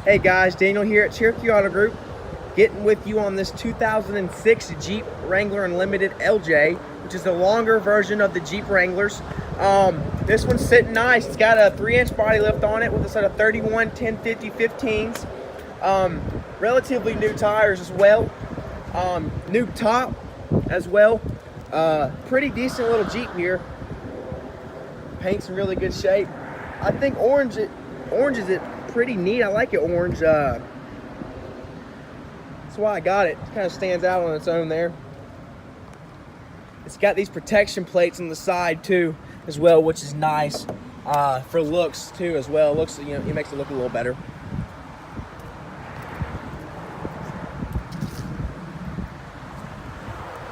Hey guys, Daniel here at Cherokee Auto Group, getting with you on this 2006 Jeep Wrangler Unlimited LJ, which is the longer version of the Jeep Wranglers. This one's sitting nice. It's got a 3-inch body lift on it with a set of 31 1050 15s. Relatively new tires as well. New top as well. Pretty decent little Jeep here. Paint's in really good shape. I think orange is it pretty neat. I like it orange. That's why I got it. It kind of stands out on its own there. It's got these protection plates on the side too as well, which is nice for looks too as well. It looks, you know, it makes it look a little better.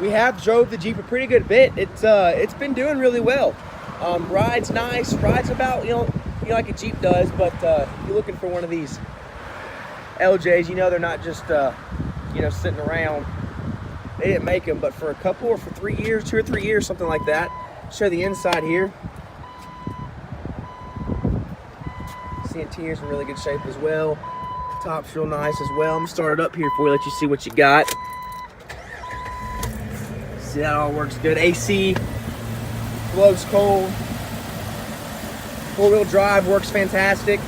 We have drove the Jeep a pretty good bit. It's been doing really well. Rides nice. Rides about, you know like a Jeep does, but if you're looking for one of these LJs, you know they're not just sitting around. They didn't make them, but for a couple or for 3 years, 2 or 3 years, something like that. Show the inside here. See, interior's in really good shape as well. Top's real nice as well. I'm gonna start it up here for you, let you see what you got. See, that all works good. AC blows cold. 4-wheel drive works fantastic.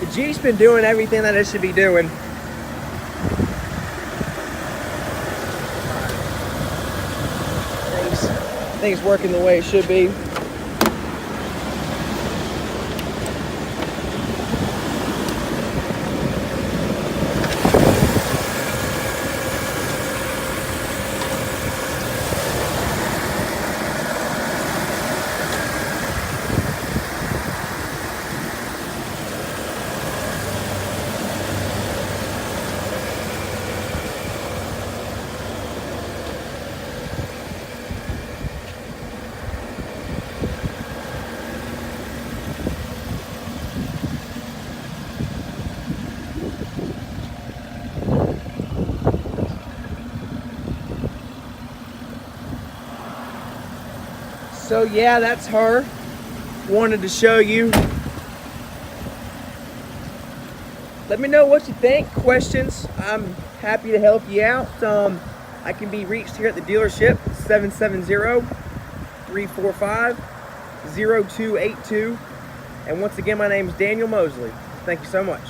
The Jeep's been doing everything that it should be doing. Things working the way it should be. So yeah, that's her. Wanted to show you. Let me know what you think. Questions, I'm happy to help you out. I can be reached here at the dealership, 770-345-0282. And once again, my name is Daniel Mosley. Thank you so much.